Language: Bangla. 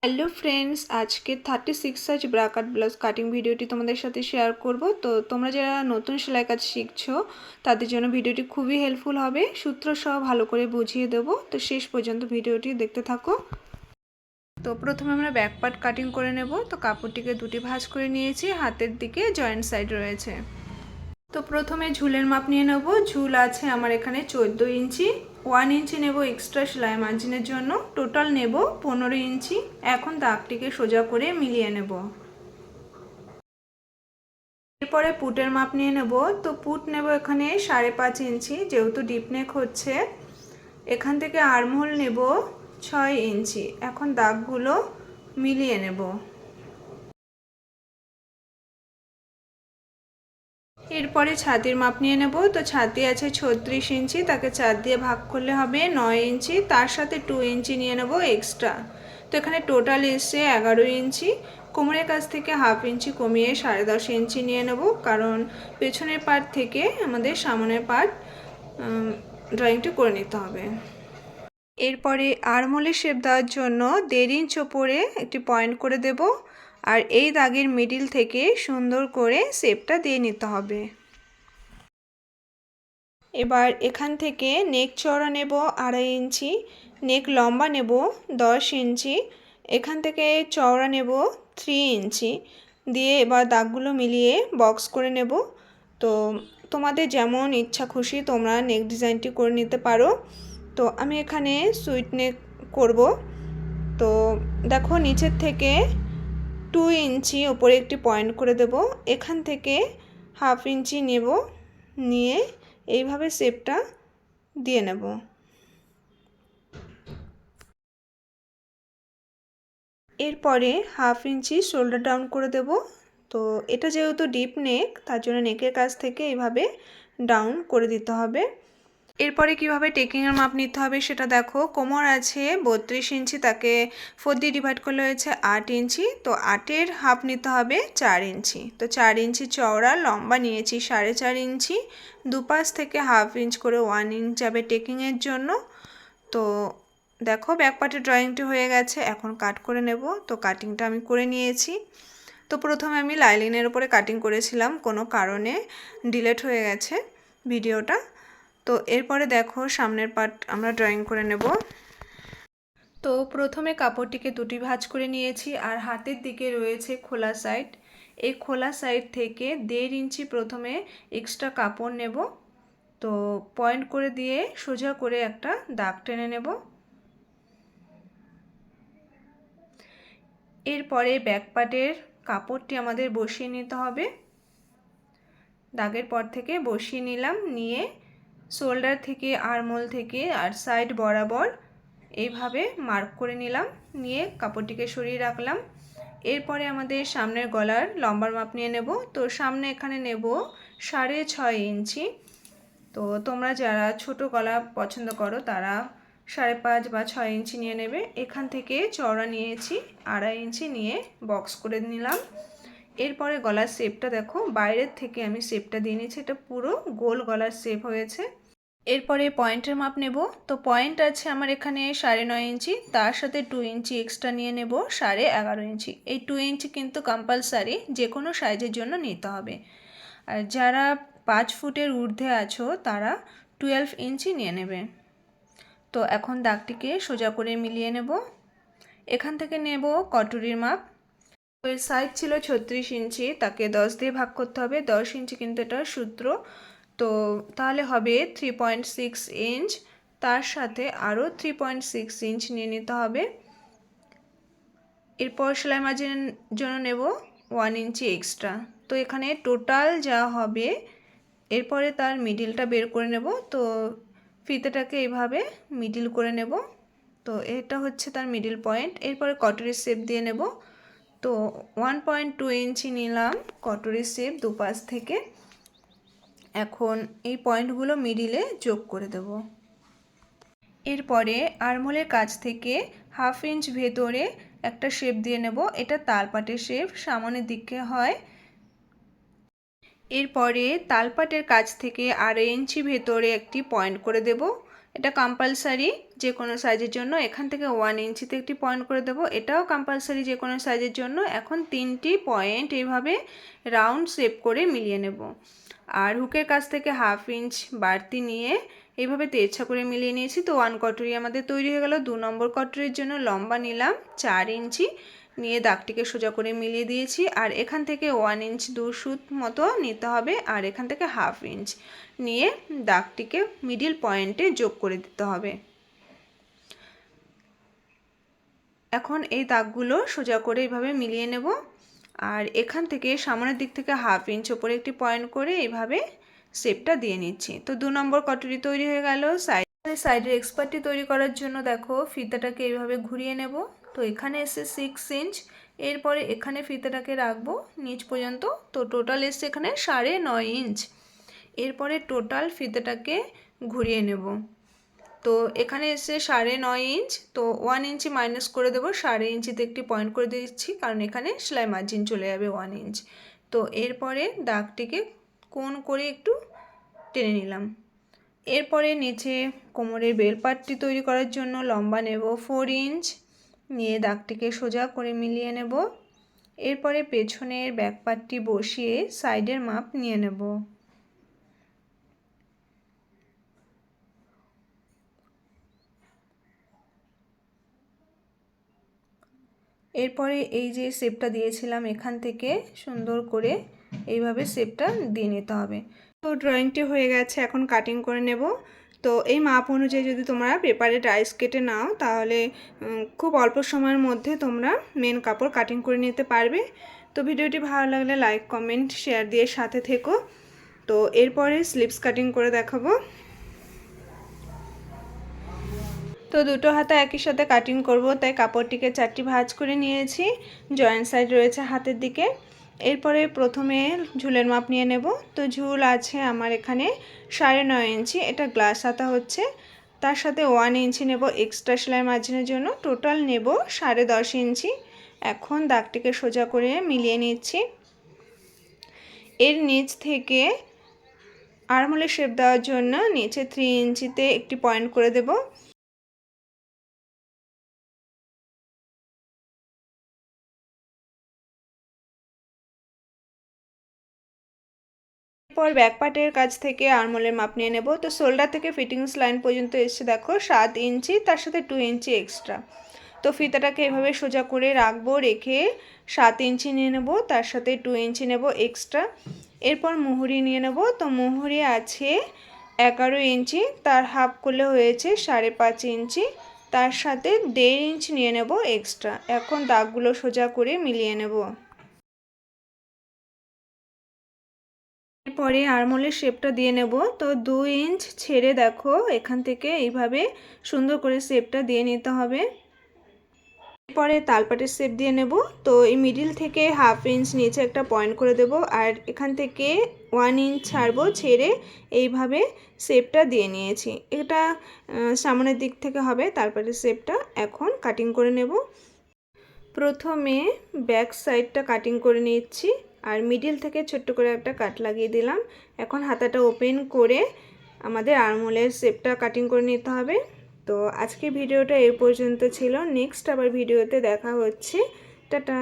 হ্যালো ফ্রেন্ডস, আজকে 36 সাইজ ব্রা কাট ব্লাউজ কাটিং ভিডিওটি তোমাদের সাথে শেয়ার করব। তো তোমরা যারা নতুন সেলাই কাজ শিখছো তাদের জন্য ভিডিওটি খুবই হেল্পফুল হবে। সূত্র সহ ভালো করে বুঝিয়ে দেবো, তো শেষ পর্যন্ত ভিডিওটি দেখতে থাকো। তো প্রথমে আমরা ব্যাক পার্ট কাটিং করে নেব। তো কাপড়টিকে দুটি ভাঁজ করে নিয়েছি, হাতের দিকে জয়েন্ট সাইড রয়েছে। তো প্রথমে ঝুলের মাপ নিয়ে নেব। ঝুল আছে আমার এখানে 14 ইঞ্চি। 1 ইঞ্চি নেব এক্সট্রা সেলাই মার্জিনের জন্য, টোটাল নেব 15 ইঞ্চি। এখন দাগটিকে সোজা করে মিলিয়ে নেব। এরপরে পুটের মাপ নিয়ে নেব। তো পুট নেব এখানে 5.5 ইঞ্চি, যেহেতু ডিপ নেক হচ্ছে। এখান থেকে আর্মহোল নেব 6 ইঞ্চি। এখন দাগগুলো মিলিয়ে নেব। এরপরে ছাতির মাপ নিয়ে নেব। তো ছাতি আছে 36 ইঞ্চি, তাকে 4 দিয়ে ভাগ করলে হবে 9 ইঞ্চি। তার সাথে 2 ইঞ্চি নিয়ে নেব এক্সট্রা। তো এখানে টোটাল এসছে 11 ইঞ্চি। কোমরের কাছ থেকে হাফ ইঞ্চি কমিয়ে 10.5 ইঞ্চি নিয়ে নেব, কারণ পেছনের পার্ট থেকে আমাদের সামনের পার্ট ড্রয়িংটি করে নিতে হবে। এরপরে আর্মহোলের শেপ দেওয়ার জন্য 1.5 ইঞ্চ ওপরে একটি পয়েন্ট করে দেব, আর এই দাগের মিডিল থেকে সুন্দর করে শেপটা দিয়ে নিতে হবে। এবার এখান থেকে নেক চওড়া নেব 2.5 ইঞ্চি, নেক লম্বা নেব 10 ইঞ্চি, এখান থেকে চওড়া নেব 3 ইঞ্চি দিয়ে এবার দাগগুলো মিলিয়ে বক্স করে নেব। তো তোমাদের যেমন ইচ্ছা খুশি তোমরা নেক ডিজাইনটি করে নিতে পারো। তো আমি এখানে সুইট নেক করব। তো দেখো, নিচের থেকে 2 ইঞ্চি ওপরে একটি পয়েন্ট করে দেব, এখান থেকে হাফ ইঞ্চি নেব, নিয়ে এইভাবে শেপটা দিয়ে নেব। এরপরে হাফ ইঞ্চি শোল্ডার ডাউন করে দেব। তো এটা যেহেতু ডিপ নেক, তার জন্য নেকের কাছ থেকে এইভাবে ডাউন করে দিতে হবে। এরপরে কিভাবে টেকিংয়ের মাপ নিতে হবে সেটা দেখো। কোমর আছে 32 ইঞ্চি, তাকে 4 দিয়ে ডিভাইড করলে হয়েছে 8 ইঞ্চি। তো 8-এর হাফ নিতে হবে 4 ইঞ্চি। তো 4 ইঞ্চি চওড়া, লম্বা নিয়েছি 4.5 ইঞ্চি। দুপাশ থেকে হাফ ইঞ্চ করে 1 ইঞ্চ যাবে টেকিংয়ের জন্য। তো দেখো, ব্যাক পার্টের ড্রয়িংটি হয়ে গেছে, এখন কাট করে নেব। তো কাটিংটা আমি করে নিয়েছি। তো প্রথমে আমি লাইলিনের উপরে কাটিং করেছিলাম, কোনো কারণে ডিলেট হয়ে গেছে ভিডিওটা। তো এরপরে দেখো, সামনের পার্ট আমরা ড্রয়িং করে নেব। তো প্রথমে কাপড়টিকে দুটি ভাঁজ করে নিয়েছি, আর হাতের দিকে রয়েছে খোলা সাইড। এই খোলা সাইড থেকে 1.5 ইঞ্চি প্রথমে এক্সট্রা কাপড় নেব। তো পয়েন্ট করে দিয়ে সোজা করে একটা দাগ টেনে নেব। এরপরে ব্যাক পার্টের কাপড়টি আমাদের বসিয়ে নিতে হবে। দাগের পর থেকে বসিয়ে নিলাম, নিয়ে শোল্ডার থেকে আর্মহোল থেকে আর সাইড বরাবর এইভাবে মার্ক করে নিলাম, নিয়ে কাপড়টিকে সরিয়ে রাখলাম। এরপরে আমাদের সামনের গলার লম্বার মাপ নিয়ে নেব। তো সামনে এখানে নেব 6.5 ইঞ্চি। তো তোমরা যারা ছোট গলা পছন্দ করো তারা 5.5 বা 6 ইঞ্চি নিয়ে নেবে। এখান থেকে চওড়া নিয়েছি 2.5 ইঞ্চি, নিয়ে বক্স করে নিলাম। এরপরে গলার শেপটা দেখো, বাইরের থেকে আমি শেপটা দিয়ে নিয়েছি, এটা পুরো গোল গলার শেপ হয়েছে। এরপরে পয়েন্টের মাপ নেব। তো পয়েন্ট আছে আমার এখানে 9.5 ইঞ্চি, তার সাথে 2 ইঞ্চি এক্সট্রা নিয়ে নেব 11.5 ইঞ্চি। এই 2 ইঞ্চি কিন্তু কম্পালসারি, যে কোনো সাইজের জন্য নিতে হবে। আর যারা 5 ফুটের ঊর্ধ্বে আছো তারা 12 ইঞ্চি নিয়ে নেবে। তো এখন দাগটিকে সোজা করে মিলিয়ে নেব। এখান থেকে নেব কটুরির মাপ। এর সাইজ ছিল 36 ইঞ্চি, তাকে 10 দিয়ে ভাগ করতে হবে। 10 ইঞ্চি কিন্তু এটা সূত্র, তো তাহলে হবে 3.6 ইঞ্চ। তার সাথে আরও 3.6 ইঞ্চ নিয়ে নিতে হবে। এরপর সেলাই মার্জিনের জন্য নেব 1 ইঞ্চি এক্সট্রা। তো এখানে টোটাল যা হবে, এরপরে তার মিডিলটা বের করে নেব। তো ফিতেটাকে এইভাবে মিডিল করে নেব। তো এটা হচ্ছে তার মিডিল পয়েন্ট। এরপরে কটুরির শেপ দিয়ে নেব। তো 1.2 ইঞ্চি নিলাম কটুরির শেপ দুপাশ থেকে। এখন এই পয়েন্টগুলো মিডিলে যোগ করে দেব। এরপরে আর্মহোলের কাছ থেকে হাফ ইঞ্চ ভেতরে একটা শেপ দিয়ে নেব। এটা তালপাটের শেপ, সামনের দিকে হয়। এরপরে তালপাটের কাছ থেকে 2.5 ইঞ্চি ভেতরে একটি পয়েন্ট করে দেব, এটা কম্পালসারি যে কোনো সাইজের জন্য। এখান থেকে 1 ইঞ্চিতে একটি পয়েন্ট করে দেব, এটাও কম্পালসারি যে কোনো সাইজের জন্য। এখন 3টি পয়েন্ট এইভাবে রাউন্ড শেপ করে মিলিয়ে নেব। আর হুকের কাছ থেকে 1/2 ইঞ্চ বাড়তি নিয়ে এইভাবে তেরছা করে মিলিয়ে নিয়েছি। তো 1 কটরি আমাদের তৈরি হয়ে গেল। 2 নম্বর কটরির জন্য লম্বা নিলাম 4 ইঞ্চি, নিয়ে দাগটিকে সোজা করে মিলিয়ে দিয়েছি। আর এখান থেকে 1 ইঞ্চ 2 সুত মতো নিতে হবে, আর এখান থেকে 1/2 ইঞ্চ নিয়ে দাগটিকে মিডিল পয়েন্টে যোগ করে দিতে হবে। এখন এই দাগগুলো সোজা করে এইভাবে মিলিয়ে নেব। আর এখান থেকে সামনের দিক থেকে 1/2 ইঞ্চ উপরে একটি পয়েন্ট করে এইভাবে শেপটা দিয়ে নিচ্ছি। তো 2 নম্বর কটরি তৈরি হয়ে গেল। সাইডের এক্সপার্টটি তৈরি করার জন্য দেখো ফিতাটাকে এইভাবে ঘুরিয়ে নেব। তো এখানে এসে 6 ইঞ্চ, এরপরে এখানে ফিতাটাকে রাখবো নিচ পর্যন্ত। তো টোটাল এসছে এখানে 9.5 ইঞ্চ। এরপরে টোটাল ফিতাটাকে ঘুরিয়ে নেব। তো এখানে এসে 9.5 ইঞ্চ, তো 1 ইঞ্চি মাইনাস করে দেবো, 1/2 ইঞ্চিতে একটি পয়েন্ট করে দিচ্ছি, কারণ এখানে সেলাই মার্জিন চলে যাবে 1 ইঞ্চ। তো এরপরে দাগটিকে কোণ করে একটু টেনে নিলাম। এরপরে নিচে কোমরের বেল পাটটি তৈরি করার জন্য লম্বা নেব 4 ইঞ্চ, নিয়ে দাগটিকে সোজা করে মিলিয়ে নেব। এরপরে পেছনের ব্যাক পাটটি বসিয়ে সাইডের মাপ নিয়ে নেব। এরপরে এই যে শেপটা দিয়েছিলাম এখান থেকে সুন্দর করে এইভাবে শেপটা দিয়ে নিতে হবে। তো ড্রয়িংটি হয়ে গেছে, এখন কাটিং করে নেব। তো এই মাপ অনুযায়ী যদি তোমরা পেপারে ডাইস কেটে নাও তাহলে খুব অল্প সময়ের মধ্যে তোমরা মেন কাপড় কাটিং করে নিতে পারবে। তো ভিডিওটি ভালো লাগলে লাইক কমেন্ট শেয়ার দিয়ে সাথে থেকো। তো এরপরে স্লিভস কাটিং করে দেখাবো। তো দুটো হাতা একই সাথে কাটিং করব, তাই কাপড়টিকে 4টি ভাঁজ করে নিয়েছি। জয়েন্ট সাইড রয়েছে হাতের দিকে। এরপরে প্রথমে ঝুলের মাপ নিয়ে নেব। তো ঝুল আছে আমার এখানে 9.5 ইঞ্চি, এটা গ্লাস হাতা হচ্ছে। তার সাথে 1 ইঞ্চি নেব এক্সট্রা সেলাই মার্জিনের জন্য, টোটাল নেব 10.5 ইঞ্চি। এখন দাগটিকে সোজা করে মিলিয়ে নিচ্ছি। এর নিচ থেকে আর্মহোলের শেপ দেওয়ার জন্য নিচে 3 ইঞ্চিতে একটি পয়েন্ট করে দেব। এরপর ব্যাক পার্টের কাছ থেকে আর্মহোলের মাপ নিয়ে নেব। তো শোল্ডার থেকে ফিটিংস লাইন পর্যন্ত এসে দেখো 7 ইঞ্চি, তার সাথে 2 ইঞ্চি এক্সট্রা। তো ফিতাটাকে এভাবে সোজা করে রাখবো, রেখে 7 ইঞ্চি নিয়ে নেব, তার সাথে 2 ইঞ্চি নেব এক্সট্রা। এরপর মুহুরি নিয়ে নেব। তো মুহুরি আছে 11 ইঞ্চি, তার হাফ করলে হয়েছে 5.5 ইঞ্চি, তার সাথে 1.5 ইঞ্চি নিয়ে নেব এক্সট্রা। এখন দাগগুলো সোজা করে মিলিয়ে নেব। এরপরে আর্মহোলের শেপটা দিয়ে নেব। তো 2 ইঞ্চ ছেড়ে দেখো এখান থেকে এইভাবে সুন্দর করে শেপটা দিয়ে নিতে হবে। এরপরে তালপাটের শেপ দিয়ে নেব। তো এই মিডিল থেকে 1/2 ইঞ্চ নিচে একটা পয়েন্ট করে দেব, আর এখান থেকে 1 ইঞ্চ ছাড়বো, ছেড়ে এইভাবে শেপটা দিয়ে নিয়েছি। এটা সামনের দিক থেকে হবে তালপাটের শেপটা। এখন কাটিং করে নেব। প্রথমে ব্যাক সাইডটা কাটিং করে নিচ্ছি, আর মিডিল থেকে ছোট্ট করে একটা কাট লাগিয়ে দিলাম। এখন হাতাটা ওপেন করে আমাদের আর্মহোলের শেপটা কাটিং করে নিতে হবে। তো আজকের ভিডিওটা এই পর্যন্ত ছিল। নেক্সট আবার ভিডিওতে দেখা হচ্ছে। টাটা।